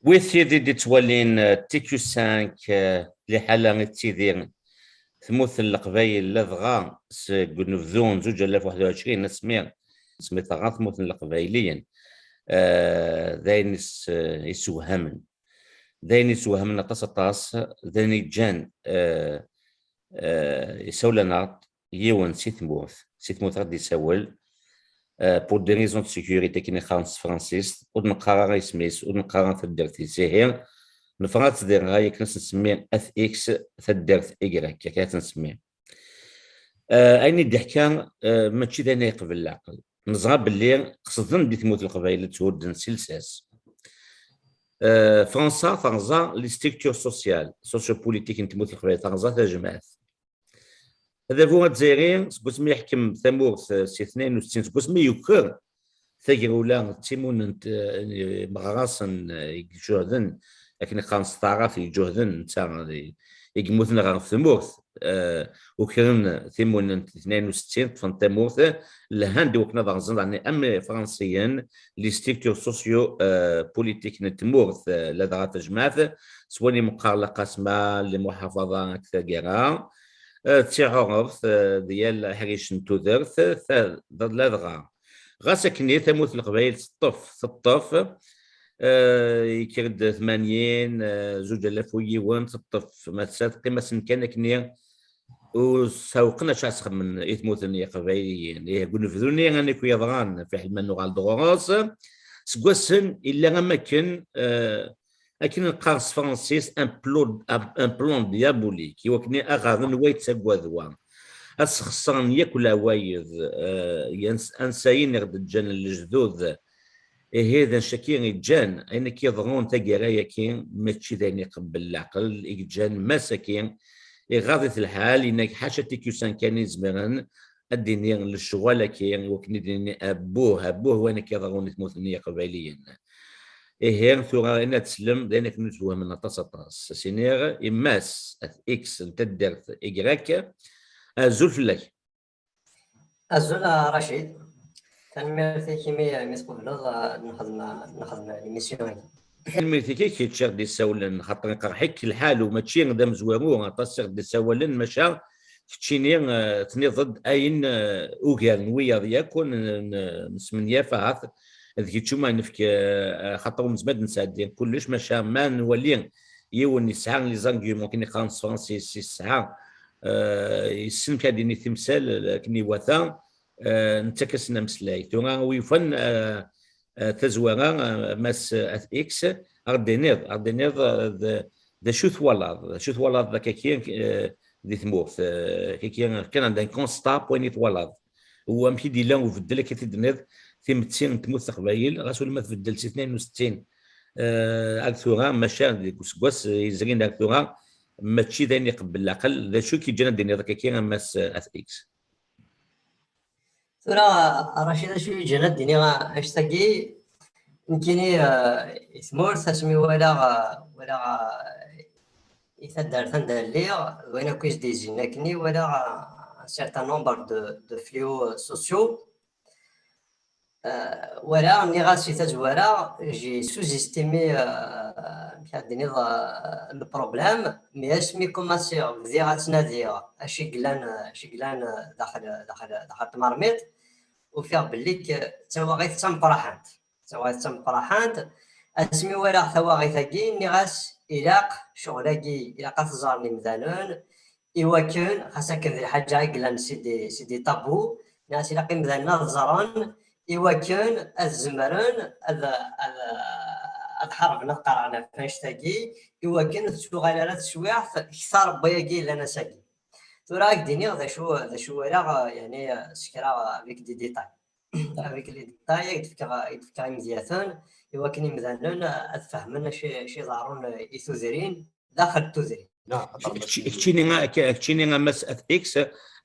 ويثيدي دي تولين تيكيو 5 اللي حالا تيدير تمثل القبايل لدغا قنفذون 2021 نسمير سميتها غا تمثل القبايليا ذاين يسوهمن طاس ذاين جان يسولنا يون سيتموث غادي يسول pour des raisons de sécurité qui نخلص فرانسيس ونقرا يسميس ونقرا تدرت سهير نفرات دير غاية كنس نسميه اف اكس تدرت ايكراك كاك نسميه ايني الضحكه ماشي ذا يقبل العقل نزغى باللي قصدن دي تموت القبائل تود نسلساس فرنسا فرنسا لي ستركتور سوسيال سوسيو بوليتيك تموت القبائل فرنسا تجمعات هذا هو الجزائري سكوسمي يحكم ثمور سي 62 سكوسمي يكر ثقيرولا تيمون مغراس يجهدن لكن خمس طرف يجهدن تاع يقموثنا غير في ثمورث وكان ثمون 62 في ثمورث لهند وكنا ضغزن يعني ام فرنسيين لي ستركتور سوسيو بوليتيك نتمورث لدغا تجمعث سواني مقارله قاسمه لمحافظه اكثر كيرا تعرف ديال حريش نتوذرث لدغا غاسكني ثموث القبائل سطف يكرد 80 2000 ويوان سطف مسات قيمه كان كني وسوقنا شاسخ من يثموثني قبائليين يقولوا في ذوني انا كي يضغان في حلم انه على الدغراس سكوسن الا ما كان لكن القرص فرنسيس ان بلون ديابوليك يوكني اغاغن ويت سكواذوان اسخصان ياكل وايض انساين يغد الجن الجذوذ هذا شكين الجان انك يضغون تقرايا كين ماشي ذاني قبل العقل الجان مساكين غاضت الحال انك حاشا تيكيوسان كان يزمرن الدنيا للشغل كين وكني ديني ابوه وانا كيضغون تموثني قباليا هي ثورة إن تسلم لأنك نتوه من طاس سينير إماس إكس تدرت إجراك أزول في الليل أزول رشيد تنميرتي كيمياء مسقوف لغة نخدم الميسيون الميرتي كي تشغل دي سولن خاطر قرحك الحال وما تشي غدا مزوارو طاسر دي سولن مشا تشيني تني ضد أين أوغان ويا يكون نسمنيا فهاث ذيك تشوما نفك خاطر مزمد نساد كلش ماشا ما نولي يوني ساعه لي زانغي ممكن يخلص فرنسي ساعه يسن كاديني تمثال كني وثا نتكسنا مسلاي تو ويفن تزوارا ماس اكس اردينيض ذا شوث ولا ذاك كاين دي ثمور كان عندنا كونستا بوينيت ولا هو مشي دي لان وفدل كتدنيض ثمتين تموت قبايل غاسول ما تبدل 62 اكثورا ماشا ديك سكواس يزرين اكثورا ماشي ذاني قبل العقل ذا شو كي جانا ديني ذاك كاين ماس اث اكس ترى رشيد شو جانا ديني اش تاكي يمكن اسمور تسمي ولا يثدر ثندر لي وين كويس ديزينكني ولا سيرتان نومبر دو فلو سوسيو ولا ملي غاسي تزوارا جي سوزيستيمي كادني البروبليم مي اسمي كوماسيون بدي غاتنادي اشي قلان داخل تمرميط وفيها بليك تواغيث تمبراحانت اسمي ولا ثواغيثاكي ني غاس إلاق شغلاكي إلاق تزارني مثلا إواكن خاصك ذي الحاجة قلان سيدي طابو ناس إلاقي مثلا الزران إواكن الزمران الحرب نقرأنا فاشتاقي إواكن تشغالات شويح كثار بياقي لنا ساقي تراك ديني ذا شو ولا يعني سكرا بيك دي ديتاي بيك لي ديتاي يتفكر مزيان إواكن مثلا أتفهمنا شي ضارون يثوزرين داخل التوزرين كتشيني مس اف اكس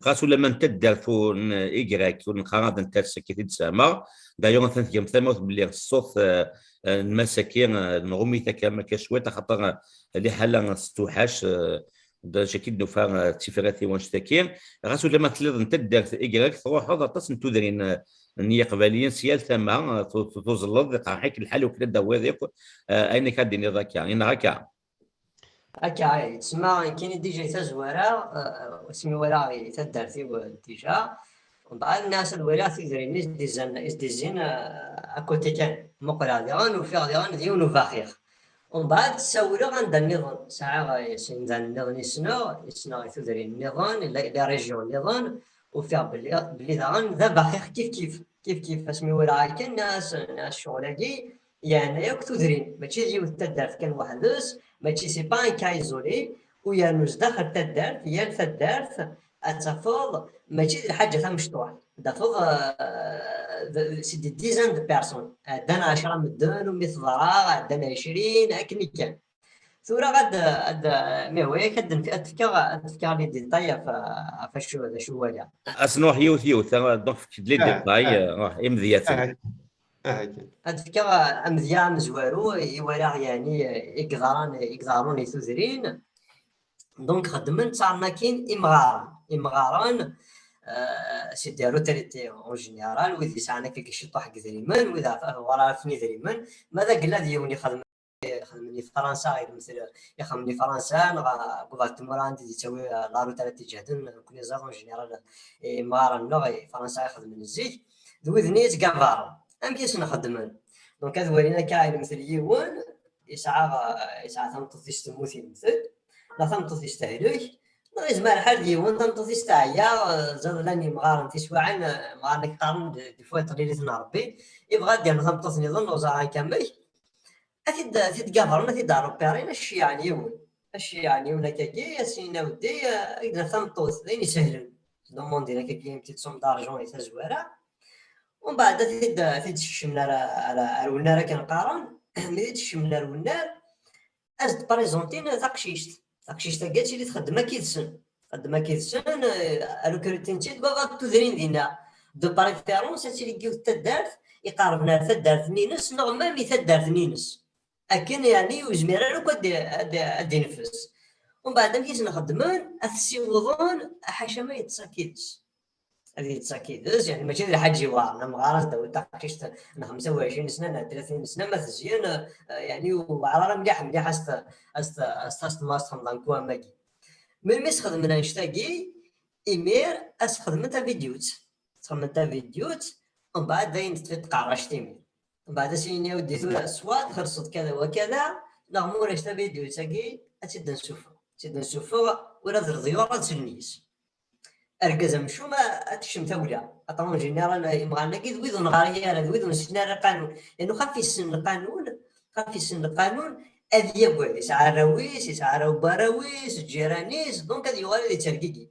غاسو لما تدار فون ايكراك ونقرا انت سكيت تسامى دايوغ ثاني ثموت بلي الصوت المساكين نغميتا كما كشويه خاطر اللي حاله ستوحاش شكيد نوفا تيفراتي وانشتاكين غاسو لما تلد انت دار ايكراك تروح هذا تصن تودرين نية قبليا سيال ثما تزلط قاحك الحال وكذا دوازيك أين كاديني ذاك يعني هكا هكا تسمى كاين ديجا تزوارا اسمي ولا تدارتي ديجا ومن بعد الناس الولا تدري نيس ديزين اكوتي كان مقرا ديغان وفيغ ديغان ديون وفاخيغ ومن بعد تسولو غندا النظام ساعة يسين النظام يسنا تدري النظام لا ريجيون النظام وفيها بلي داغن ذا باخيغ كيف اسمي ولا كاين ناس شغلاكي يعني ياك تدرين ماشي ديال التدارت كان وحدوس ماشي سي با ان كا ايزولي ويا نوز داخل التدارت يا التدارت اتفض ماشي الحاجه تاع مشطوح دافوغ سي دي ديزان دو بيرسون عندنا 10 مدن ومثل ضراغ عندنا 20 هكني كان ثورة غاد مي هو تفكر لي ديتاي فشو شو ولا أسنوح يوث دونك فكد لي ديتاي إمذيات تفكر مزيان مزوارو يورا يعني يقدرون يثوثرين دونك خدمت صارنا كاين امغاران سيدي روتريتي اون جينيرال وذي ساعنا كي شي طاح كذريمن وذا ورا فني ذريمن ماذا قال لي يوني خدمني في فرنسا غير مثل يخدمني فرنسا نغا قبلت مراندي تسوي لا روتريتي جهدن كوني زاغ اون جينيرال امغاران نغا فرنسا يخدم الزيت ذوذني تقفار ام كيس نخدمن دونك هذا ورينا كاين مثل يوان يسعى تنطط يستموتي مثل لا تنطط يستهلك زعما الحال ديون تنطط يستعيا زاد لاني مغارن تسواعن مغارن قارن دي فوا طريلتنا ربي يبغى دير تنطط نظن وزارة كامل اكيد تتقابر ما تدارو بيرين اش يعني يون اش يعني ولا كاكي سينا ودي اذا تنطط لين يسهلن دوموندي لك كي تصوم دارجون يتزوارا ومن بعد تشمل على الونار كنقارن ملي تشمل الونار از بريزونتين تاقشيشت تاقشيشت اللي تخدمها كيدسن الوكريتين بابا تدرين دينا دو بريفيرونس اللي كيو تدارت يقاربنا تدارت نينس نورمال اللي تدارت نينس اكن يعني وزميره لو كدي نفس ومن بعد ملي نخدمون السيوضون حاشا ما يتساكيدش هذه تساكيدز يعني ماشي الحاج وانا مغارس داو تاقشت انا 25 سنه 30 سنه ما تزيان يعني وعرا مليح است ماست رمضان كوا ماكي من مسخدم من نشتاقي ايمير اسخدم تاع فيديوت ومن بعد باين تتقرش تيمير ومن بعد سيني ودي ثلاث اصوات خرصت كذا وكذا نغمور اشتا فيديو تاقي تشد نشوفو ولا ترضيو تسنيس اركز مشو ما تشم ثولا اطون جينيرال يبغى نقيد ويدو نغاريا ويدو نسنا القانون لانه خافي سن القانون هذه يقعد يسعى رويس يسعى بارويس جيرانيس دونك هذه يوالي ترقيقي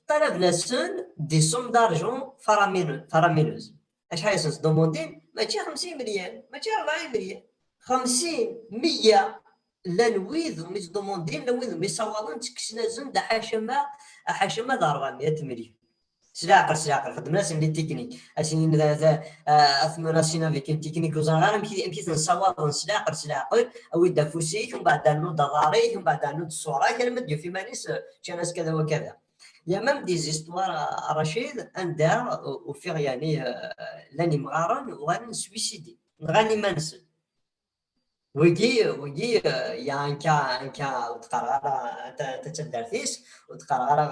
طلبنا سن دي سوم دارجون فرامينوز اش حاجه سنس دوموندين ماشي 50 مليون ماشي 40 مليون 50 100 لا نويذ مش دوموندين نويذ ميصوالون تكشنا زن دا حاشما دا 400 مليون سلاقر خدمنا سن لي تكنيك اسين ذا اثمنا سينا في كان تكنيك وزغار يمكن نصوالون سلاقر او يدا فوسيك ومن بعد نود ضاري ومن بعد نود الصوره كلمه ديو في مانيس ناس كذا وكذا يا مام دي زيستوار رشيد اندار وفي يعني لاني مغارن وغادي نسويسيدي غاني ما نسل ويجي يا انكا وتقرا تتدرتيس وتقرا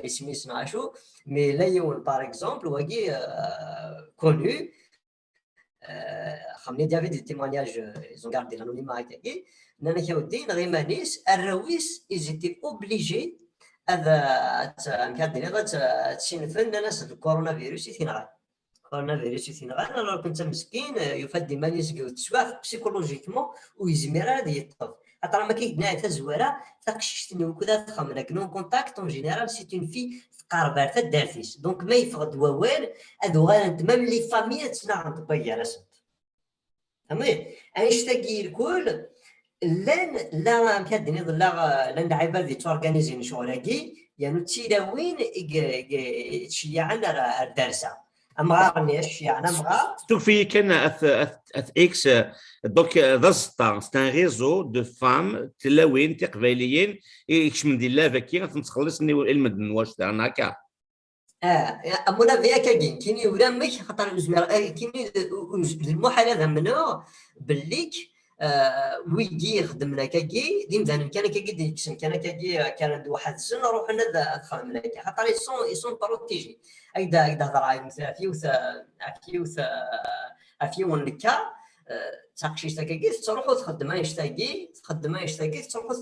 اسمي سناشو مي لا يون باغ اكزومبل ويجي كونو خمني دافيد دي تيمونياج زون غاردي لانونيما هكاكي نانا كيودي غيمانيس الرويس ايزيتي اوبليجي هذا كادير تشينفن ناس الكورونا فيروس يثينغال انا كنت مسكين يفدي مانيس تسواف بسيكولوجيكمون ويزمر هذا يطف خاطر ما كيدنا تزواره تاقشتني وكذا تخمنك نون كونتاكت اون جينيرال سي اون في تقاربها حتى دارتيس دونك ما يفقد ووال هذو غير ميم لي فامي تسنا نطبيا راسك فهمتي انشتاقي الكل لا كادني لا عباد اللي تورغانيزين شغلاكي يعني تيلاوين تشيعنا الدرسه امغارني الشيعنا امغار شوفي كان اكس دونك ضسطا سي ان ريزو دو فام تلاوين تقبايليين يكش من دي لافا كي غتخلصني المدن واش هكا امونا فيا كاين كيني ولا مك خاطر زوير كيني المحال هذا منو بالليك ويجي يخدم لك كي ديم زان كان كي ديكشن كان كي كان واحد السن روح ندخل لك خاطر يسون بروتيجي ايدا هضر مثلا فيوث نكا تاقشيش كي تروحوا تخدم يشتاقي تروحوا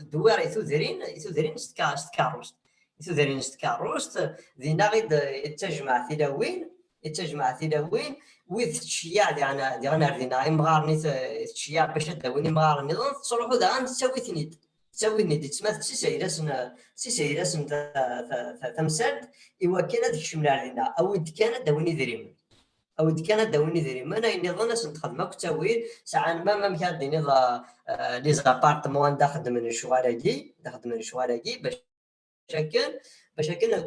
دوار يثوذرين ستكاروس يثوذرين ستكاروس دينا غير يتجمع ثلاوين ويث تشيع ديالنا ردينا يمغارني تشيع باش داويني مغارني تصروحوا دا تسوي نيد تسمى سيسيراسن تمثال ايوا كان هذيك الشمله علينا او كانت داويني دريم انا اني ظن نخدم كتاويل ساعه ما مكاديني لي زابارتمون داخل من الشوالاجي باش كان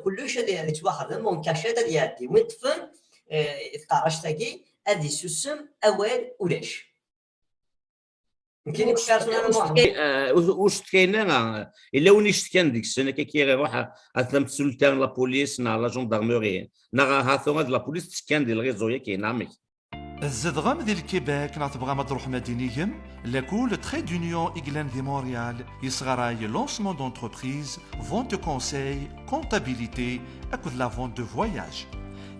كلش هذه تواخذ مون كاشات ديالي وين تفن تقارش تاكي هذه سوسم اوال ولاش يمكن واش كاينه الا وني شت كان ديك السنه كي يروح اثناء السلطان لا بوليس لا جوندارموري هاثو لا بوليس كان ديال الغيزويه كاينه الزدغم ديال الكيباك تبغى ما تروح مدينيهم لاكول تري دونيون إغلان دي مونريال يصغراي لونسمون دونتربريز فونت كونساي كونتابيليتي اكود لا فونت دو فواياج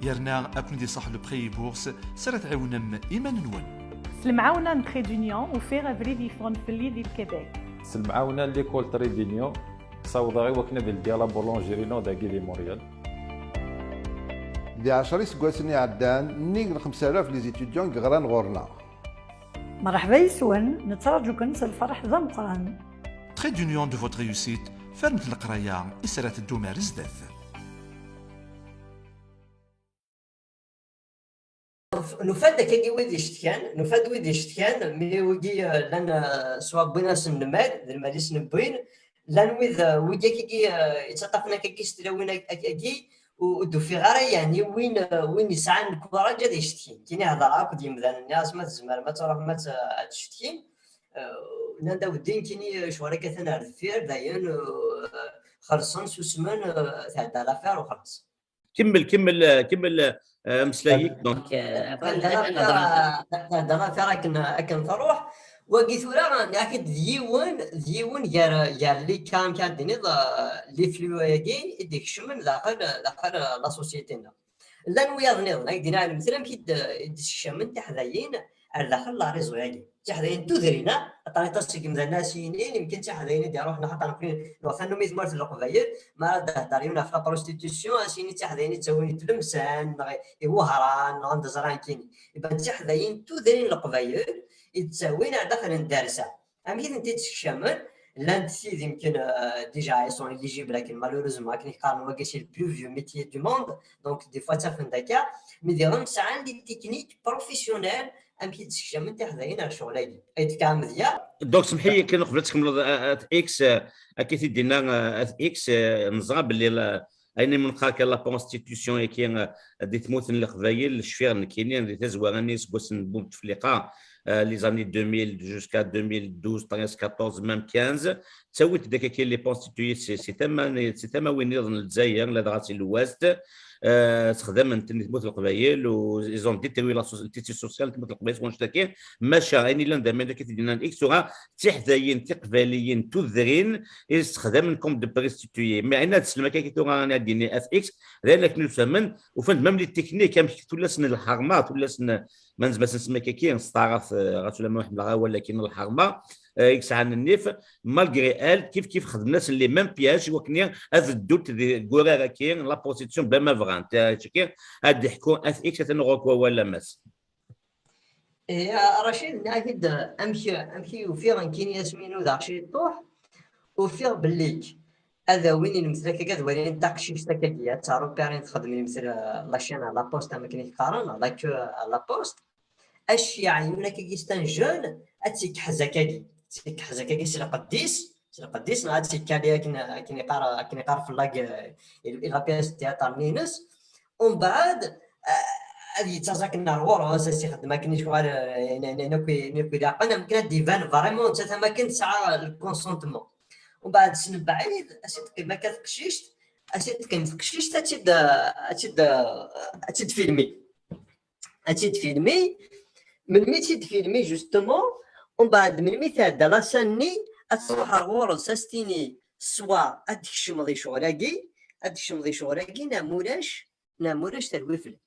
يرنا اكون دي صح لو بري بورس سرت عاونم ايمان نون المعاونه نتري دونيون وفيغ افري ديفون في اللي ديال الكيباك المعاونه ليكول تري دونيون صاوضا غير وكنا ديال بولونجيرينو داكي دي مونريال دي 10 سكواسني عدان نيك 5000 لي زيتيديون غران غورنا مرحبا يسون نتراجو كنس الفرح ضمقان تري دونيون دو فوت ريوسيت فرمت القرايه اسرات الدومار زداف نفاد كي ويدي شتكان مي ويجي لان سوا بينا سنمال المال سنبين لان ويجي كي يتطفنا كي ستلاوينا كي ودو في غير يعني وين يسعى الكبار جا يشتكي كاين هضره كديم الناس ما تزمر ما تروح ما تشتكي ناندا ودين كاين شوارع كثنا الفير داين خلصن سوسمان تاع لافير وخلص كمل مسلايك دونك هذا فراك نروح وقيت ولا اكيد ديون يا اللي كان ديني لي فلوياكي ديك الشمن داخل لا سوسيتينا لا نويضني دينا مثلا كي الشمن تحذاين على داخل لا ريزو ياكي تحذاين تدرينا طريقه تسكن ناسيين يمكن تحذاين دي روحنا حتى نقول وفنو ميزمرت القبايل ما داريونا في بروستيتيسيون اسيني تحذاين تسوي تلمسان وهران عند زران كيني يبقى تحذاين تدرين القبايل يتساوين على داخل الدارسه امي انت تشمل لان سيد يمكن ديجا يسون اليجيبل لكن مالوريزمون كاين قارن واكاش البلو فيو ميتي دو موند دونك دي فوا تافن داكا مي ديرهم ساعه دي تكنيك بروفيسيونيل امي تشمل تحذاين على شغلي اي كان مزيان دونك سمحي كي نقبل تكمل اكس اكيد دينا اكس نزغب باللي اين من خاك لا كونستيتيسيون كاين دي تموثن القبايل الشفير كاينين دي تزوارني سبوسن بومتفليقه les années 2000 jusqu'à 2012 13 14 même 15 تسويت داك كاين لي بونستيتوي سي تما وين يظن الجزائر لا دراسي الوست استخدام تموت القبائل وزون ديتروي لا سوسيتي سوسيال تموت القبائل ونشتكي ماشا يعني لان دائما كي تدينا اكس تحذاين تقباليين تذرين استخدامكم دو بريستيتوي مع ان تسلم كي تورا ديني اف اكس لانك نسمن وفند ميم لي تكنيك كام ولا سن الحرمات ولا سن ما نسمى كاين ستعرف رسول الله محمد ولا كاين الحرمه اكس عن النيف مالغري ال كيف خدمنا لي ميم بياج وكني هذا الدوت غورا كاين لا بوزيسيون بما فغان كاين هاد يحكوا اف اكس تنغوكوا ولا ماس يا رشيد اكيد امشي وفيغ كاين ياسمين وداكشي طوح وفيغ بالليك هذا وين المثل كذا وين داكشي شتاكيا تعرف بارين تخدم مثل لاشين لا بوست ما كاين يقارن لاك لا بوست اش يعني ولا كيستان جون اتيك حزكاكي سي قديس ما هادشي كاليا كاين يقرا في اللاك لا بيس تياتر نينس ومن بعد هذه تزاكنا الغور اساسي خدمه كاينش غير يعني نكوي داقنا ممكن ديفان فريمون حتى ما كنت ساعه الكونسونتمون ومن بعد سن بعيد اسيت ما كتقشيش اشد كان تكشيش تشد فيلمي من مي تشد فيلمي جوستومون ومن بعد من مي تعدى لاساني اتصبح غور ساستيني سوا ادكشم ذي شغلاكي ناموراش تروي فيلم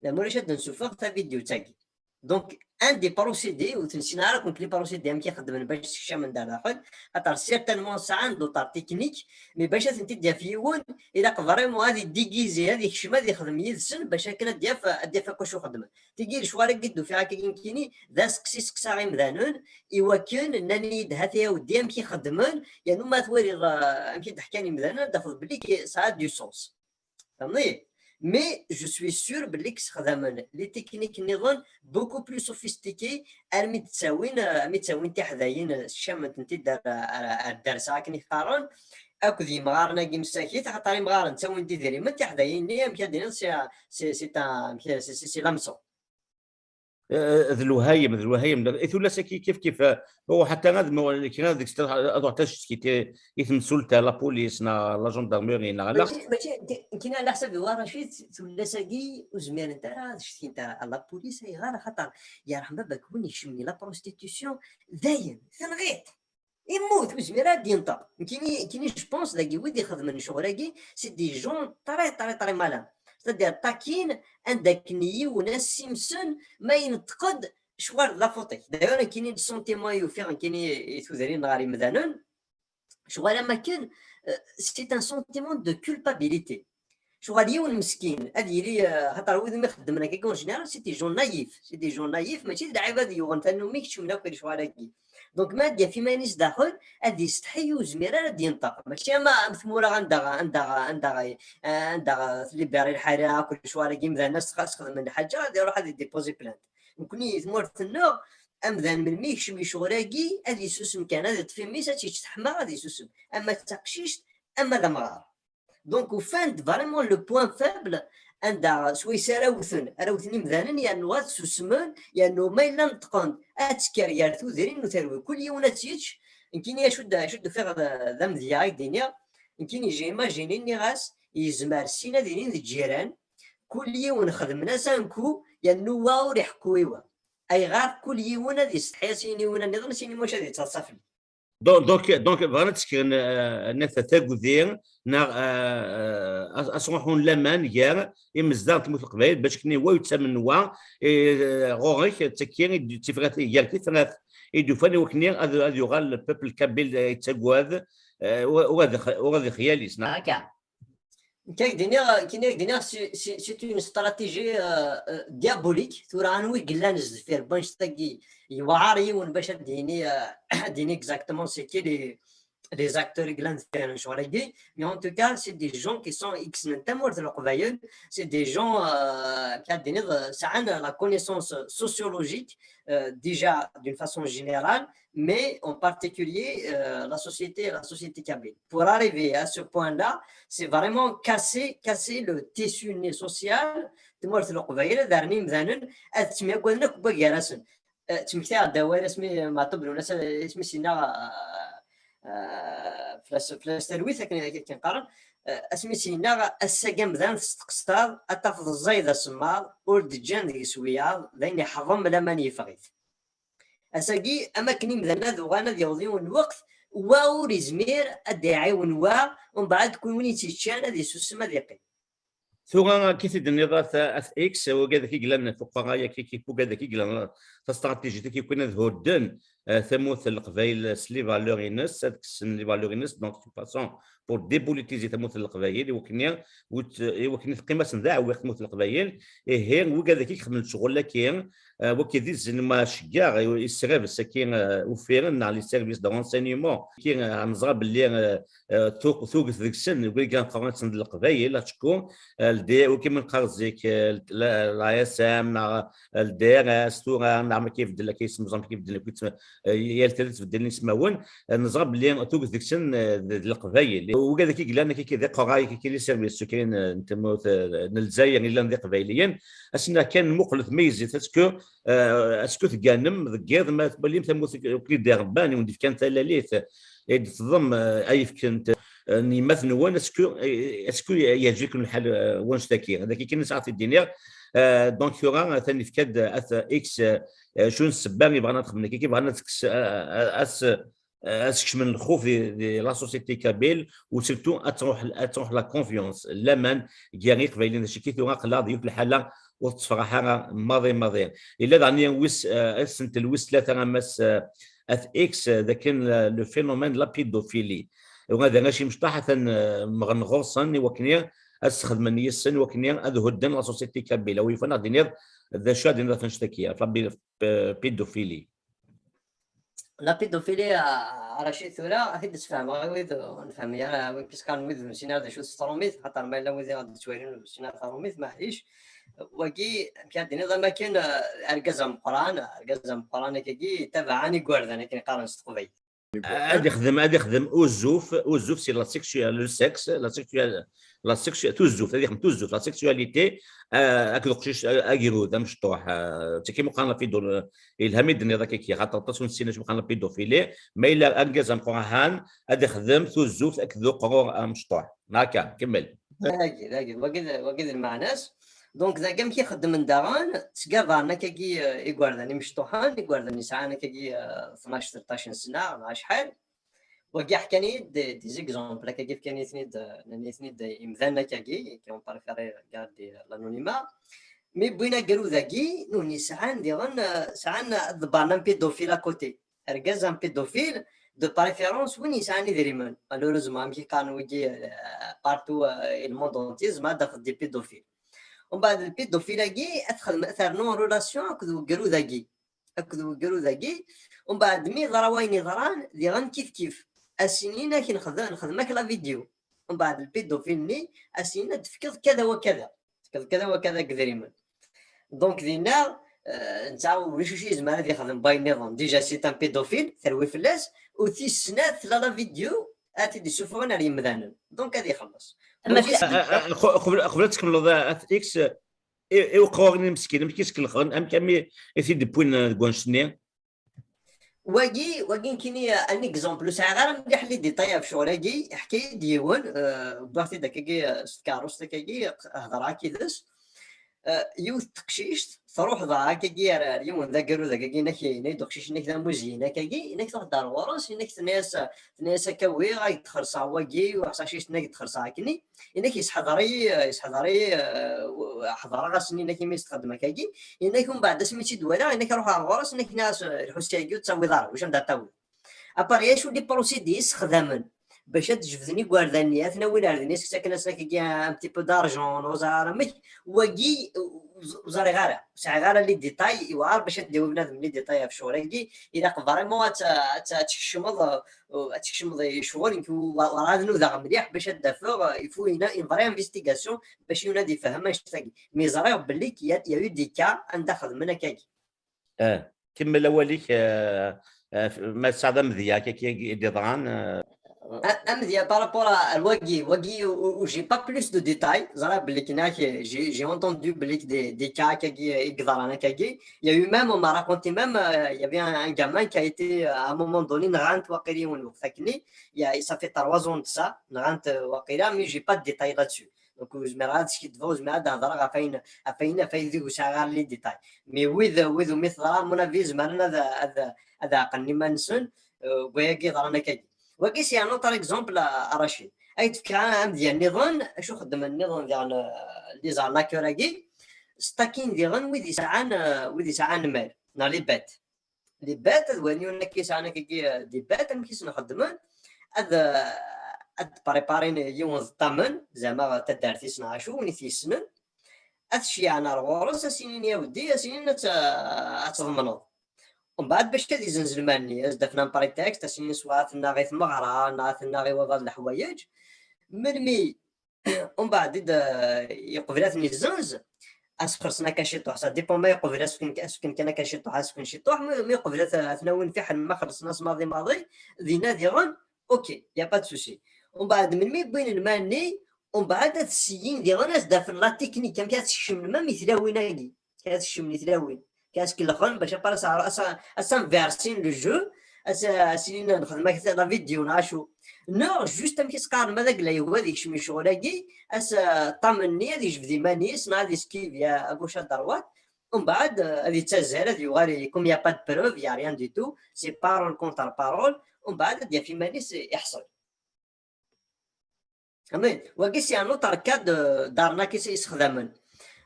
ناموراش هاد نسوفاغ تا فيديو تاكي دونك ان دي بروسيدي وتنسينا على كونك لي بروسيدي كيخدم باش تكشى من دار اخر خاطر سيرتانمون سا عنده طار تكنيك مي باش تديها في يون الا فريمون هذه ديكيزي هذه الشمه اللي يخدم يدسن باش هكا ديها كوش خدمه تيجي شوارع قدو في هكا كيني ذا سكسي غير مذانون ايوا كان ناني دهاتيا وديام كيخدمون يعني ما ثوالي يمكن تحكيني مذانون دافض بلي سا دو سونس فهمتني Mais je suis sûr que les techniques نظن beaucoup plus sophistiquées أرمي تساوين تحذاين الشمت نتي الدرس هاكني قارن أكو ذي مغارنا كي مساكيت حتى مغارن تساوين دي ذري من تحذاين لي يمكن دينا سي لامسون ذو الوهايم إثولا ساكي كيف هو حتى غاد كي غاد ديك أضعتاش كي يتمسلت لا بوليس نا لا جوندارميري نا لا ماشي كاين على حسب ورا شي ولا ساكي وزمير انت راه شتي انت لا بوليس هي غير خاطر يا رحم باباك وين يشمني لا بروستيتيسيون داين ثنغيط يموت وزمير دينطا كاين جو بونس داكي ويدي يخدم شغلاكي سي دي جون طري مالان c'est-à-dire تاكين عندك نيي وناس سيمسون ما ينتقد شوار لا فوتي دايوغ كاينين سونتيمون يوفيغ كاينين يثوذرين غاري مذانون شوار ما كان سي ان سونتيمون دو كولبابيليتي شوار يون مسكين هادي لي خاطر هو ما خدمنا كي كون جينيرال سي دي جون نايف ماشي لعيبه ديوغ انت نو ميكش من هكا شواركي دونك ما ديا في مانيس داخل هادي يستحي وزميره راه ينطق ماشي ما مثموره عندها ليبري الحرا كل شواركي مثلا الناس تخدم من حاجه غادي يروح هادي ديبوزي بلانت ممكن يثمر النوع امذان من ميكش مي شغلاكي هادي سوسم كان هادي طفي ميسا تيتحمى غادي سوسم اما تقشيش اما ذا مغار دونك وفاند فريمون لو بوين فابل عندها سويسه راوثني مذانن يعني واد سوسمون يعني ما الا نطقون اتكاريار ثوذرين وتروي كل يوم تيتش يمكن يشد فيغ ذا مذياك دينيا يمكن يجي ماجينيني غاس يزمر سينا دينين الجيران كل يوم خدمنا سانكو يعني واو ريحكويوا اي غير كل يوم هذه يستحيسيني وانا نظن سيني واش هذه تصافي دونك بغيت الناس تاكوذين نا اسمحون لمن يا يمزدان تموت القبائل باش كني هو يتسمنوا غوريك تكين تفرات يالتي ثلاث يدفني وكني هذا يغال البيبل كابيل يتسقواذ وغادي خيالي سنا هكا كاين سي اون استراتيجي ديابوليك تورانوي قلان الزفير باش تاكي يوعاري ون باش ديني اكزاكتومون سي كي les acteurs glands mais en tout cas c'est des gens qui sont c'est des gens qui ont la connaissance sociologique déjà d'une façon générale mais en particulier la société kabyle. Pour arriver à ce point-là, c'est vraiment casser le tissu social. فلاش تلويث كنقارن اسميتينا السقام ذان تستقصاد اتفض الزايده سمار ولد جان ديك سويا لين حرم لا ماني فغيت اساقي اماكن مثلا ذوغانا ديال الوقت واو ريزمير ادعي ونوا ومن بعد كوني تيتشان هذه سوسما ديقي ثم كيف النظام اكس وكذا كي قلنا فقرايا كي كذا كي قلنا استراتيجي كي كنا ذهودن ثموث القبائل سلي فالورينس هذاك السن لي فالورينس دونك باسون بور ديبوليتيزي ثموث القبائل وكنا القيمه نذاع ثموث القبائل هي وكذا كي خدمت شغل كاين وكيديز ما شكاع يسرب سكين وفيرن على لي سيرفيس دو رونسينيمون كي نزرب باللي ثوق ذيك السن يقول كان قرنت القبائل تكون الدي وكيما نقرزيك لا اس ام الدي اس تورا نعم كيف دير كيسم زعما كيف دير كنت يا الثلاث بدل نسمعون نزرب باللي ثوق ذيك السن القبائل وكذا كي قلنا كي ذي قراي كي لي سيرفيس كاين انت الجزائر الا ذي قبائليا اسنا كان مخلط ميزي اسكو تقانم ذكير ما تبلي مثلا كي دير باني وندير كان ثلاث تضم اي كنت نيمات نوان اسكو يعجبك الحال واش تاكي هذاك كاين ساعه في الدنيا دونك يورا ثاني فكاد اكس شو السبه اللي بغينا نخدم كي بغينا تكس اسكش من الخوف دي لا سوسيتي كابيل وسيرتو تروح لا كونفيونس الامان كاع قبيلين شي كي ثورا قلا ضيوف الحاله وتصفرها ماضي الا دعني ويس سنت الويس ثلاثه مس اكس ذا كان لو فينومين لا بيدوفيلي وهذا ماشي مشطح مغنغوصن وكنيا استخدم النيسن وكنيا هدن لا سوسيتي كابيلا ويفنا دينير ذا شاد ذا فنشتكيا بيدوفيلي لا بيدوفيلي رشيد ثورة أكيد تفهم ويد نفهم يعني كيس كان ويد مسينا هذا شو ستروميث خاطر ما إلا ويد غادي تشويرين مسينا ستروميث معليش وكي كان نظام ما كان أرجزم قران كي تبعني قردنا كي قارن استقبي هذا يخدم اوزوف سي لا سيكسوال لو سكس لا سيكسوال توزوف هذا يخدم توزوف لا سيكسواليتي هكذا قشيش اغيرو ذا مشطوح كيما قالنا في دور الهميد هذاك كي خاطر تصون سينا شنو قالنا بيدوفيلي ما الا انجازم قران هذا يخدم توزوف هكذا قرور مشطوح هكا كمل هاكي وكذا المعناس دونك ذا كم كيخدم من داران تسقى كي يقعدني مشطوحان يقعدني ساعه كي 12 13 سنه مع شحال وكي حكاني دي زيكزامبل كيف كان يثنيد يمذانا كي اون بريفيري غاردي لانونيما مي بغينا قالوا ذاكي نوني ساعان ساعان ضبعنا بيدوفيل كوتي اركاز ان بيدوفيل دو بريفيرونس وين يسعني دريمان مالوريزمون كي كانوا يجي بارتو الموند اونتيز ما داخل دي بيدوفيل ومن بعد البيدوفيلاكي ادخل مثلا نون ريلاسيون اكدو قالوا ذاكي ومن بعد مي ضراويني ضران ديغان كيف السنين كي نخدمك لا فيديو ومن بعد البيدوفيلني السنين تفكر كذا وكذا كذريما دونك دينا نتاعو واش شي زعما هذا يخدم باي نظام ديجا سي ان بيدوفيل ثروي فلاس وثي سنات لا فيديو اتي دي سوفون على يمذانا دونك هذا يخلص قبل تكملوا ذا اكس ايوا قوانين مسكين ما كيسكن الخرن ام كامي يفيد بوين كوانشني واقي كيني ان اكزومبل ساعه غير ندير لي ديتاي في شغلي حكايه ديون بغيتي داك سكاروس كي هضره كيدس يوث تقشيش تروح ضاع كي اليوم ذا قالوا ذا كي نكي ندقشيش نك ذا مزينه كي نك تروح دار ورس نك ناس كوي غاي تخرصا واقي وحشيش نك تخرصا كني انك يسحضري حضر غاسني نك ما يستخدم كي انك من بعد سميتي دوله انك روح على ورس انك ناس الحسياكي تسوي دار واش ندا تاوي اباري شو دي بروسيدي يستخدمن باش تجبدني قوارداني اثنا وين عندني ساكنه ساكي ان تي بو دارجون وزارمك وكي وزاري غاره ساعه غاره لي ديتاي يوار باش تديو بنادم لي ديتاي في شغلك الا فريمون تشمض شغل وراه نوذا مليح باش تدافع يفو هنا ان فري انفستيغاسيون باش ينادي يفهم اش تاكي مي زرا باللي يا يو دي كا ندخل منك كاكي كمل اوليك ما صعد مذيا كي ديضان Amdia par rapport à Wagi, où j'ai pas plus de détails, j'ai entendu des cas il y a eu même, on m'a raconté même, il y avait un gamin qui a été à un moment donné, ça fait 3 ans de ça, mais j'ai pas de détails là-dessus. Donc je me rends ce qui devant, je me rends à faire les détails. Mais with مثل mon avis, je me rends هذا قني منسن ويجي ضرنا كي وكيس يعني نوتر اكزومبل رشيد اي تفكر عام ديال النظام شو خدم النظام ديال لي زارناكوراكي ستاكين ديال ويدي ساعان مال نا لي بات وانيو نكي ساعنا كي دي بات مكيس نخدمن هذا بريبارين يوم الطمن زعما تدارتي سنا شو نيتي سنن هادشي انا الغورس سنين يا ودي سنين تضمنوا ومن بعد باش كادي يزنزل مالني دفنا بري تكست سنين سوات غير المغرى ناثنا غير وضع الحوايج مي ومن بعد يقبلاتني الزنز اسخرسنا كاشيطوح سا ديبون ما يقبل اسكن كان كاشيطوح اسكن شيطوح ما يقبلات اثناون في حل ما خلصنا ماضي دينا ديغان اوكي يا با سوسي ومن بعد من مي بين الماني ومن بعد السيين ديال ناس دافن لا تكنيك كان كاتشم ما مثلاويناكي كاتشم مثلاوين كاس كل خن باش بارس اسان فيرسين لو جو سينا نخدم هكذا فيديو نعشو نو جوست ام كيسقار ماذا قلا هو هذيك شمي شغلاكي طمني هذه جبدي ماني صنع هذه سكيف يا اغوش دروات ومن بعد هذه تزال هذه يغالي كوم يا با دو بروف يا ريان دي تو سي بارول كونتر بارول ومن بعد ديال في مانيس يحصل فهمتي وكيسي ان اوتر كاد دارنا كيس يستخدمن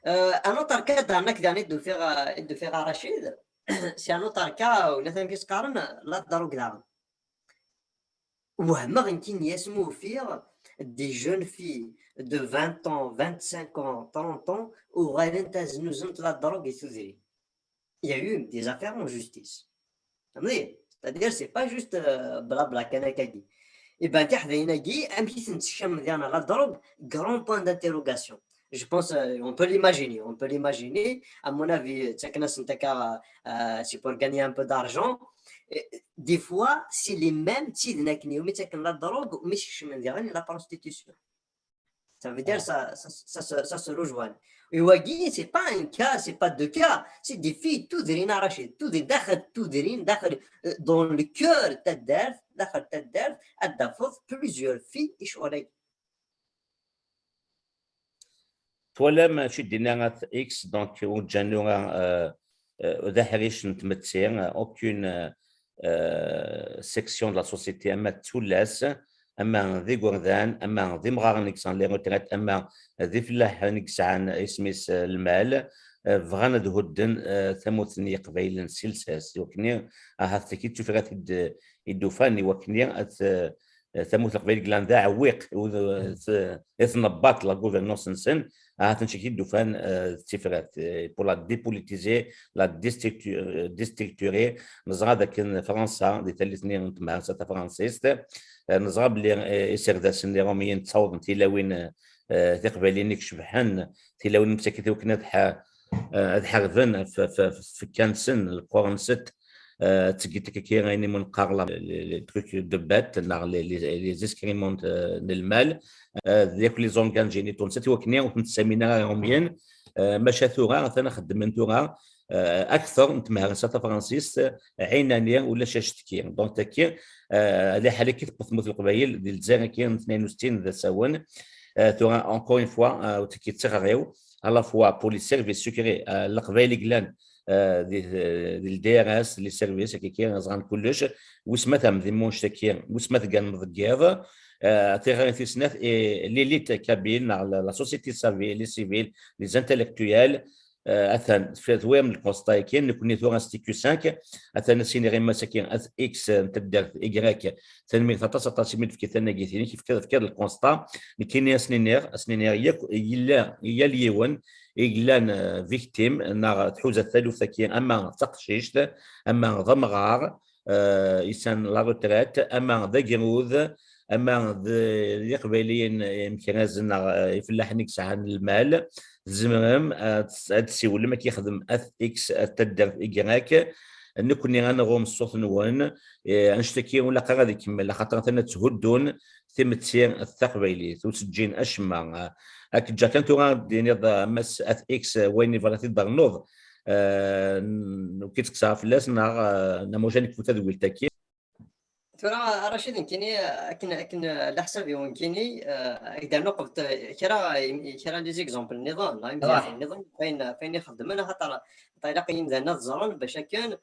ان اوتر كاد دارنا كداني دو فيغ رشيد سي ان اوتر كا ولا ثاني كيسقارن لا دارو كداغن وهما غنكين يسمو فيه دي جون في de 20 ans, 25 ans, 30 ans, où Railentas nous ont la drogue et tout. Il y a eu des affaires en justice. C'est-à-dire, c'est pas juste blabla kanakagi. Et ben, la drogue, grand point d'interrogation. Je pense, on peut l'imaginer. À mon avis, c'est pour gagner un peu d'argent. Des fois, c'est les mêmes types de la drogue ou la prostitution. Ça veut dire ça se rejoint. Et Wagi, c'est pas un cas, c'est pas deux cas, c'est des filles tout درين arrachées, tout درين داخل dans le cœur تدار داخل تدار الدفض plusieurs filles يشغلي. تولا ماشي دينا اكس دونك وجانوها ذا حريش نتمتسين aucune section de la société اما تولاس اما ذي قردان اما ذي مغار نكسان لي روتريت اما ذي فلاح نكسان اسميس المال فغانا دهودن ثموثني قبيل سلساس وكني هاثكي تفرات الدوفاني وكني ثموث قبيل كلان ذا عويق يثنبط لا غوفرنونس نسن هاتنشكي الدوفان تفرات بور لا ديبوليتيزي لا ديستركتوري نزرا ذاك فرنسا دي ثلاثنين مع ستا فرنسيست نزرا بلي يسرداس اللي روميين تصاوب تيلاوين تقبلين يكشبحن تيلاوين مساكيت وكنا ذحغذن في كانسن القرن ست تجيتك كي غيني من قارلا لي تروك دو بات لي زيسكريمون للمال ديك لي زونغان جيني تونسات وكنيا وتسمينا روميين ماشا ثوغا انا خدمن ثوغا اكثر نتمارسات فرانسيس عينانيه ولا شاشتكي دونك تاكي اللي حالي كيف مثل القبايل ديال الجزائر كاين 62 ذا ساون ثوغا انكور اون فوا وتكي تغريو على فوا بور لي سيرفيس سكري القبايل كلان ديال الدي ار اس لي سيرفيس كي كاين زغان كلش وسمتهم ذي مونشتكي وسمت كان مضكيف تيغي في سنات ليليت كابيل لا سوسيتي سافيل لي سيفيل لي انتيليكتويال اثن في ذوام الكونستا كاين نكوني ثوغا ستيكو 5 اثن سينيغي مساكين اكس تبدا ايغراك ثاني تاع سيميت في ثاني كيثيني كيف كذا في الكونستا كاين سنينير يا ليون إجلان فيكتيم نار تحوز الثالثة كاين أما تقشيش أما ضمغار يسان لا روتريت أما ذا جنوذ أما ذي قبيلين يمكن يفلاح نكس عن المال زمرم تسيول لما كيخدم اكس تدر إجراك نكوني غنغوم الصوت نوان نشتكي ولا قرا كمل خاطر ثنا تهدون ثمتسير الثقبيلي تسجين اشما اك جا كانتو غادي مس اكس وين فلاتي برنوض كيتكسا فلاس نموجانك فتدويل تاكي ترى رشيد كيني كن الحساب يوم كيني اذا نقبت كرا لي زيكزامبل النظام النظام فين يخدم انا خاطر طريقين ذا نظرا باش كان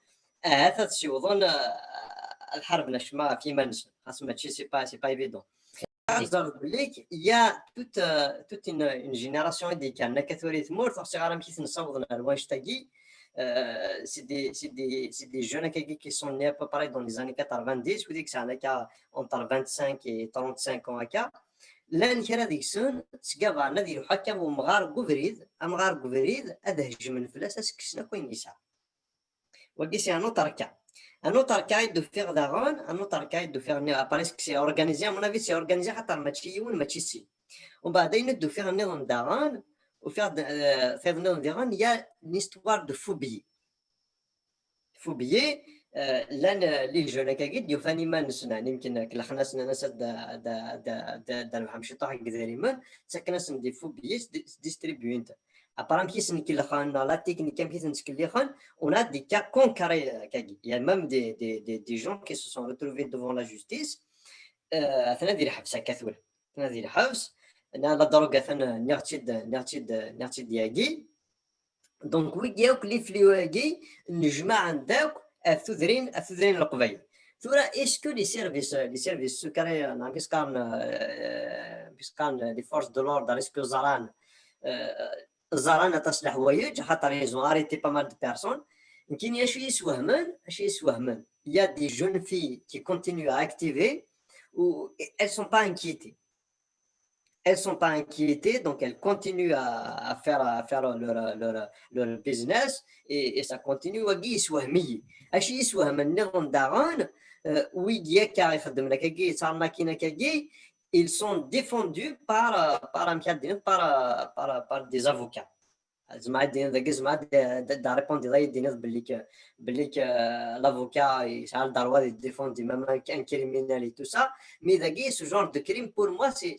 هذا تسيوضون الحرب نشما في منس خاص ماشي سي با ايفيدون نظر بليك يا توت une génération دي كان كثوري تمور صغار كيف نصوضنا الواش تاقي c'est des jeunes qui sont nés à peu près dans les années 90 ou dit que c'est un cas entre 25 et 35 ans à لان كرا ديك السن سكافا نادي حكم ومغار قفريد هذا هجم من فلاس سكسنا كوين يسع وكيسي انو تركا يدو فيغ داغون انو تركا يدو فيغ اباريسك سي اورغانيزي مون افي سي اورغانيزي حتى ماشي يون ماشي سي ومن بعد يندو فيغ النظام داغون وفيغ النظام داغون يا ليستوار دو فوبيي لان لي جون كاكيد يفاني ما نسنا يمكن كل خناس ناس دا محمد شطاح كذا من سكناس دي فوبيي ديستريبيونت Apparemment, qui sont qui la technique qui sont on a des cas concrets. Il y a même des gens qui se sont retrouvés devant la justice. أثناء هذه الحبسة كثول أثناء هذه الحبس أنا لا ضرورة أثناء نرتد ياقي دونك ويجاوك لي فليواقي الجماعة عندك الثذرين القبيل ثورة اسكو لي سيرفيس سكري نعم كان لي فورس دو لوردر اسكو زران تصلح ويج خاطر يزون اريتي با مال دو بيرسون يمكن اش يسوهمن يا دي جون في كي كونتينيو ا اكتيفي où elles sont pas inquiétées. Elles sont pas inquiétées, donc elles continuent à faire leur business et ça continue. Ils sont défendus par des avocats. زعما داك زعما دا ريبوندي لا يدينا بليك لافوكا يشعل داروا ديفوندي ميم كان كريمينالي تو سا مي داكي سو جونر دو كريم بور موا سي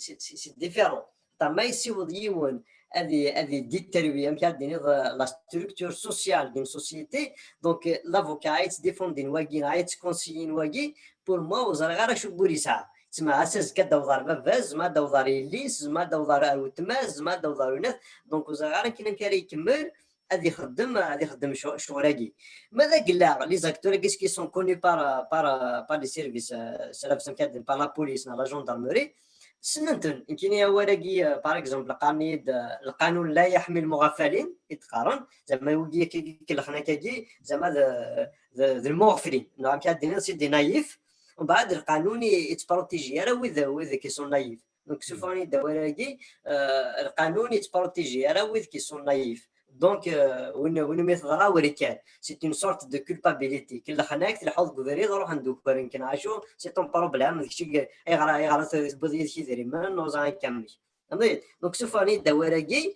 ديفيرون ما يسيوض يون هذه دي التربيه كديني لا ستركتور سوسيال دين سوسيتي دونك لافوكا عايت ديفوندي واكي عايت كونسيين واكي بور موا وزر غير شو بوريسا تسمى اساس كدوضار بافاز ما دوضار ليس ما دوضار اوتماز ما دوضار ناس دونك وزغار كاين كاري يكمل غادي يخدم شغلاكي ماذا قال لي زاكتور كي سون كوني بار لي سيرفيس سلاف سمكاد بار لا بوليس لا جوندارموري سننتن يمكن وراكي باغ اكزومبل القانون لا يحمي المغفلين يتقارن زعما يوجي كلخنا كاكي زعما ذا المغفلين نعم كادين سي دي نايف ومن بعد القانون يتبروتيجي راه وذا كيسون نايف دونك سوفاني الدوالكي القانون يتبروتيجي راه وذ كيسون نايف دونك وين ميثغرا وريكال سي اون سورت دو كولبابيليتي كل خناك تلحظ كوفري روح ندوك يمكن عاشو سي طون بروبليم داكشي يغرا بوزي شي دري ما نوزا يكمل دونك سوفاني الدوالكي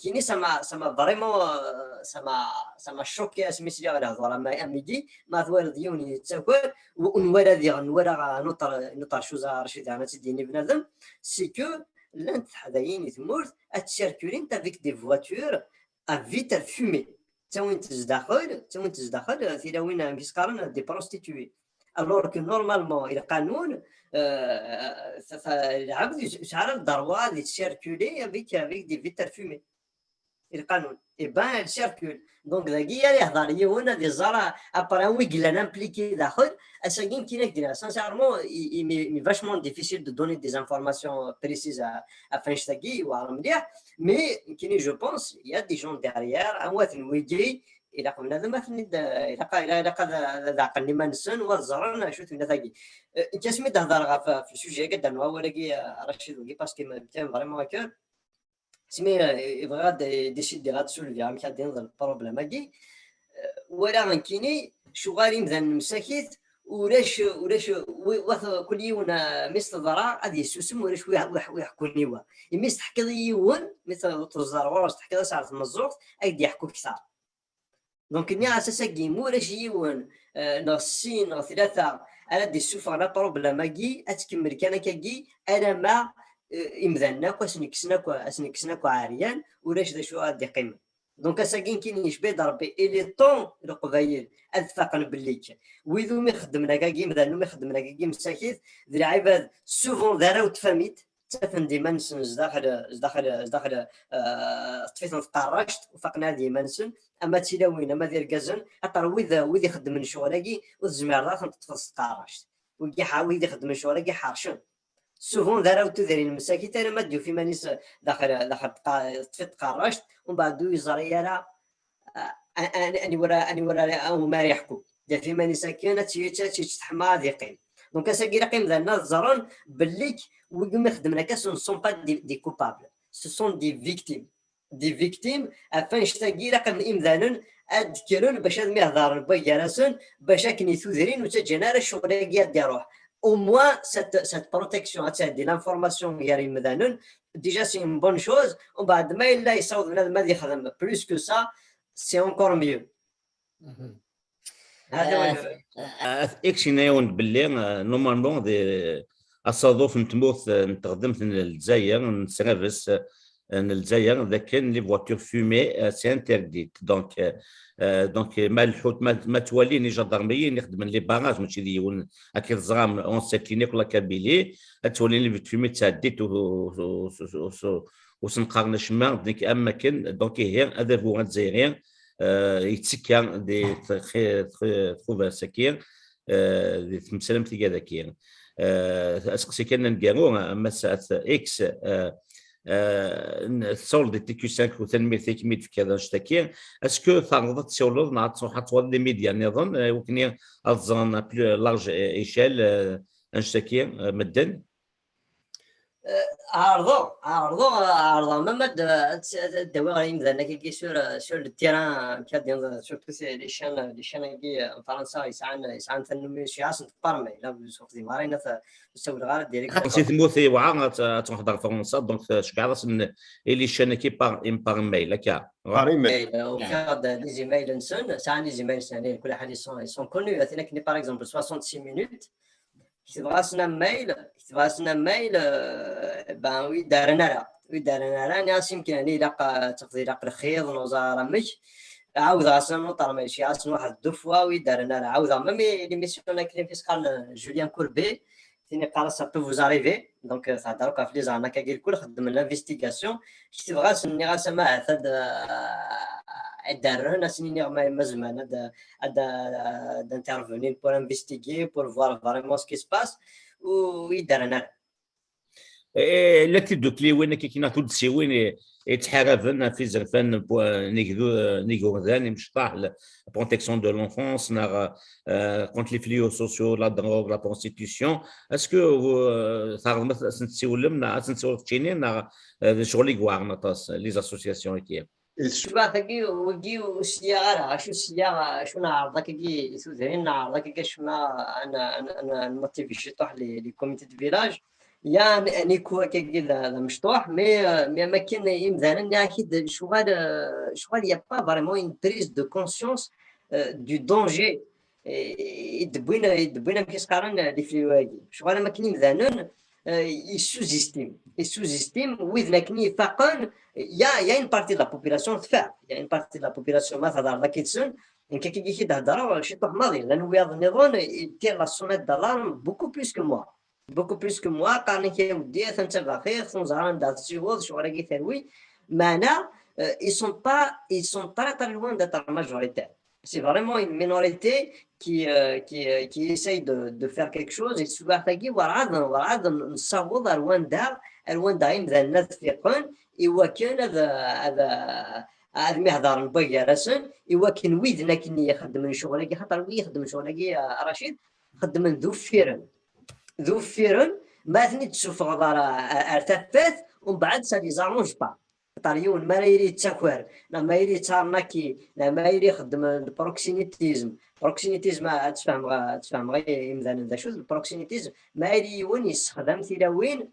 كيني سما فريمون سما شوكي اسمي على هضره ما اميدي ما ثوال ديوني تاكل ونورا نورا نطر شوزا رشيد انا تديني بنادم سي كو لانت حدايين تمورت اتشاركولين تافيك دي فواتور ا فيتال فومي تاوين تزدخل في وين كيسقارن دي بروستيتوي الوغ كو نورمالمون القانون العبد يشعر الضروات اللي تشاركولي افيك دي فيتال فومي القانون يبان الشاركول دونك داكيا اللي يهضر لي هنا دي زرا ابرا ويكلا نامبليكي داخل اساكين كي نقدر سانسيرمون مي فاشمون ديفيسيل دو دوني دي انفورماسيون بريسيز افاش تاكي وعلى مليح مي كاين جو بونس يا دي جون ديريير اموات ويجي الى قلنا هذا ما الى قد عقلني ما نسن والزرن شوف من ثاقي انت سميت تهضر في السوجي قد نوا ولكن رشيد وكي باسكو ما كان فريمون كور سمي يبغى ديسيدي غاتسولفي عم كادين البروبليم هاكي ولا كايني شغالين مثلا مساكيت ولاش كل يوم مثل ضراء غادي يسوسم ولاش ويحكوني وا يمس تحكي يون مثل تزار تحكي ساعه المزوق ايدي يحكوا كثار دونك ني على اساس كي مولاش يون نصين ثلاثه على دي سوفر لا بروبليم هاكي اتكمل كان كاكي انا ما يمذناك اسنكسناك عاريان ولاش ذا شو غادي قيمه دونك ساكين كاين يشبه ضربي الي طون القبايل اتفقن بالليك ويذو ما خدمنا كاكي مذنو ما خدمنا كاكي مساكيت ذي العباد سوفون داراو تفاميت تفن ديما نسن داخل طفيت نتقرشت وفقنا ديما نسن اما تيلاوين اما ديال كازن اطر ويذ يخدم من شغلاكي وزمير راه تطفص تقرشت وكي حاول يخدم من شغلاكي حارشن سوفون داراو تدري المساكين ترى ما ديو في مانيس داخل طفيت تقرشت ومن بعد يزري راه اني ورا او ما يحكوا دا في ماني ساكنه تحمى هذه قيم دونك ساكي قيم ذا الناس زرون بالليك ويقوم يخدم لك سون با دي كوبابل سو سون دي فيكتيم افان شتاكي رقم امذانا اذكرون باش هاد يهضر بيجلسون باش كني ثذرين وتجينا الشغل يديروه au moins cette protection de l'information غير مذانن déjà c'est une bonne chose وبعد ما الا يصاوب بنادم ما يخدم plus que ça c'est encore mieux هذا اكشي نايون باللي نورمالمون الصادوف نتموت نتقدم للجزائر نسرفس en Algérie, les voitures fumées, c'est interdit. Donc, ما الحوت ما توالي ني جدرميه نخدم لي باراج ماشي ديون هكا الزرام اون سيكلينيك ولا كابيلي تولي لي فيمي تعديت وسنقارن شما ديك اماكن دونك هي هذا هو الجزائريين يتسكى دي تخوف سكير دي مسلم تلقى ذكير اسقسي كان نقارو مساعه اكس تصول دي تي كيو 5 وتنمير تكميد في كذا شتاكي اسكو تعرض تسولد مع تصوحات دي ميديا نظن وكني ازون بلو لارج ايشيل انشتاكي مدن عرضوا ممد الدواء غادي مثلا كي سور التيران كادين سورتو سي لي شان كي فرنسا يسعان تنمي سياسه بارمي لا سوق دي مارينا تسول غير ديريكت نسيت موثي وعا تحضر فرنسا دونك شكاع راسن اللي شان كي بار ميل هكا وكاد دي زيميل نسون ساعه دي زيميل سنه كل حد يسون كونو اثنا كني باغ اكزومبل 66 مينوت كتبغاسنا ميل بان وي دارنا راه ناس يمكن يعني لاقى تقدر لاقى الخيط نوزا مش عاود غاسنا نوطر ماشي عاصن واحد الدفوه وي دارنا راه عاود ميمي لي ميسيون كاين في سكال جوليان كوربي تيني قال سا بو فوز اريفي دونك تهضروا في لي زعما كاع الكل خدم لانفستيغاسيون كتبغاسني غاسما هاد دار ناس اللي ما زمان هذا d'intervenir pour investiguer pour voir vraiment ce qui se passe ويدارنا لا تدو كلي وين كينا تود سيوين يتحارفن في زرفان نيغو ذاني مش طاح بروتيكسيون دو لونفونس نار كونت لي فليو سوسيو لا دروغ لا بروستيتيسيون اسكو صار سنتسولم نا سنتسول تشينين نا شغل يقوار نطاس لي اسوسياسيون كي شباب ثقي وجي وسيارة شو سيارة شو نعرضك كي يسوزين نعرضك كي شو أنا الموتيف يشطح لكوميتي فيلاج يا نيكو كي لا مشطوح مي ما كان يمزانا أكيد شو هذا يا با فريمون une prise de conscience du danger يدبونا كيس قارن لي فليواجي شو هذا ما كان يمزانا sous-estime وإذ لكن فقط il y a une partie de la population il y a une partie de la population ما تهضر ذاك يتسن إن كي تهضر شي طوح ماضي لأنه يظن يدير لا سونيت دالارم beaucoup plus que moi قارن كي ودي تنتبع خير تنزران دات سيوض شو راكي ثروي معنا ils sont pas très loin d'être majoritaires. C'est vraiment une minorité qui essaye de faire quelque chose et souvent تلاقي ورعاد نصوض الوان دايم ذا الناس فيقون يوكن هذا مهدر الباقي راسن يوكن ويدنا كني يخدم شغلك خاطر يخدم شغلك رشيد خدم ذو فيرن ما ثني تشوف غدار ارتفات ومن بعد سالي زارونج با طاليون ما يريد تاكوار لا ما يريد تارناكي لا ما يريد يخدم البروكسينيتيزم تفهم غير مثلا ذا شوز البروكسينيتيزم ما يريد يستخدم تيلاوين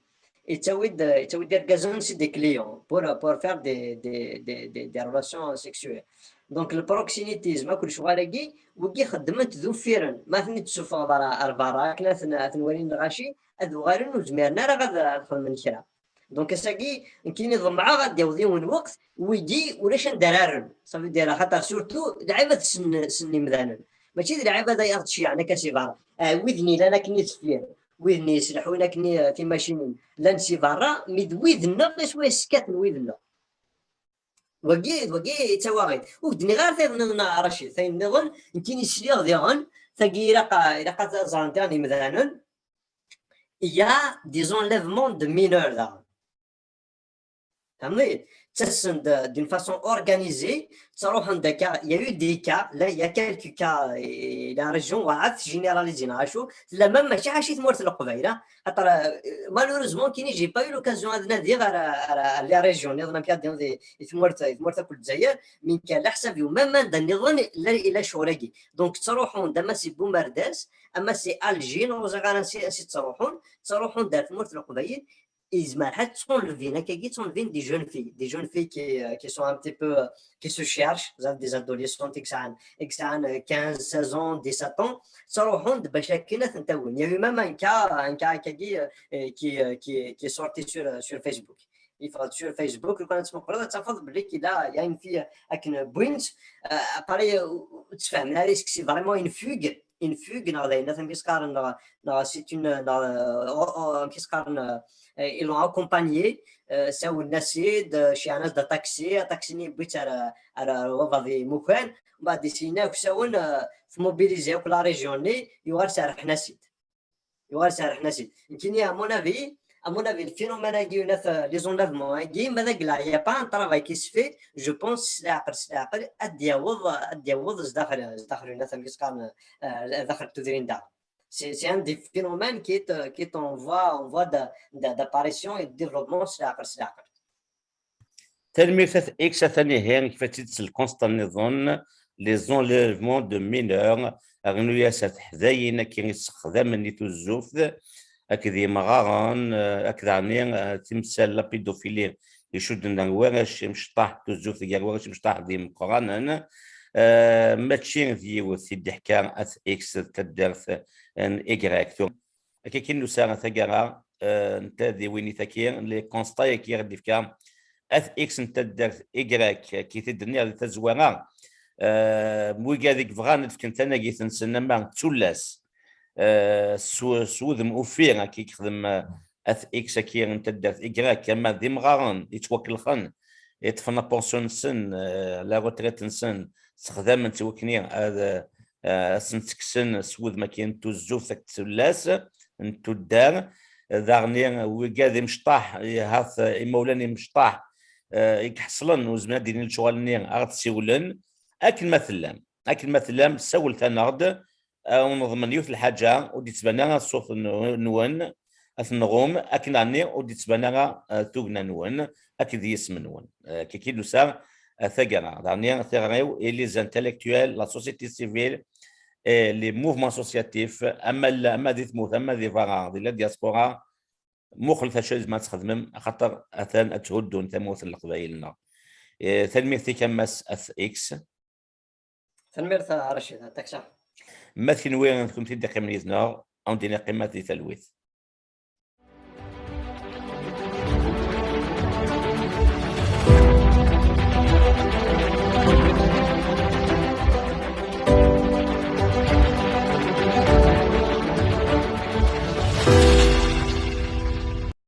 يتويد دير كازونسي دي كليون pour faire des relations sexuelles. دونك البروكسينيتيزم كل شغالكي وكي خدمت ذو فيرن ما ثني تشوف غدار اربعه كلا ثنورين غاشي ذو غير وزميرنا راه غادخل من كرا دونك ساكي كاين نظم معاه غادي يوضيون الوقت ويجي ولاش ندرارن صافي دايره خاطر سورتو لعيبه سني مثلا ماشي لعيبه داير تشي انا كصغار وذني لا كني تفير وذني يسلحوا لنا كني في ماشين لا نسي برا ميد وذنا شويه سكات وذنا وقي تواغيد ودني غير ثينا رشيد ثين نظن يمكن يسليغ ديغن ثقي رقا زانتاني مثلا يا دي زونليفمون دو مينور là. D'une façon organisée, il y a eu des cas, là il y a quelques cas, la région a généralisé. La même chose, malheureusement, je n'ai pas eu l'occasion de dire à la région, mais même donc تروحون دما سي بومرداس اما سي الجين وزغانا سي تروحون دار مورت القبيل Ismaël, sont des jeunes filles qui sont un petit peu, qui se cherchent, des adolescents qui ont 15, 16 ans, 17 ans, il y a eu même un cas qui est sorti sur Facebook. يفرض sur فيسبوك لو كانت مقرضه تفضل بلي كذا يعني في اكن بوينت اباري تفهم لا ريسك سي فريمون une fugue dans c'est une ils l'ont accompagné ساو النسيد شي ناس دا تاكسيني بيت على وضعي مكان بعد ديسينا كساون في موبيليزيو كلا ريجيوني يوار سارح نسيد يمكن يا مون افي الفينومين كي لي زونافمون كي ماذا قلا يا با ان طرافاي كي سفي جو بونس سلاعقل ادياوض داخل الناس اللي كان داخل تدرين دا c'est un des phénomènes qui est en voie d'apparition et de développement سلاعقل تلميذ اكس ثاني هي كيف تتسل كونستان نظن لي زونليفمون دو مينور اغنويا حذاين كي يستخدم نيتو الزوف اكذي مغارن اكذاني تمثال لا بيدوفيلي يشد نواش مشطاح تزوف ديال واش مشطاح دي مقرانا ماتشين ديال سيدي حكا اث اكس تدرس ان ايكراك كي كاين ساعه ثقرا انت دي ويني ثكير لي كونستاي كي غادي فكا اث اكس انت درس ايكراك كي تدني على تزوانا موي هذيك فغان كنت انا كي تنسنى ما تسلاس سوذ مؤفير كي يخدم اث اكس كي انت درس ايكراك كما دي مغارن يتوكل خن يتفنى بونسيون سن لا روتريت نسن استخدام نتوكني هذا سنتكسن سوذ ما كاين توزوف ثك تسلاس انتو الدار داغني وكادي مشطاح هاث مولانا مشطاح يكحصلن وزمان ديني الشغل غتسيولن اكل مثلا سول ثنغد ونضمن يوث الحاجه ودي تبان الصوت نون اثنغوم اكل عني ودي تبان توغنا نون اكل يسم نون كي كيلو سا ثقنا داني ثغيو لي زانتيليكتويل لا سوسيتي سيفيل لي موفمون اسوسياتيف اما دي تموت اما دي فاغا دي لا دياسبورا مخلفه شوز ما تخدم خاطر اثان تهدون تموت القبائلنا تلميذ كماس اث اكس تنمير رشيد تكشف مثل وين كنت تدقي من يزنار او دينا قيمه تلويث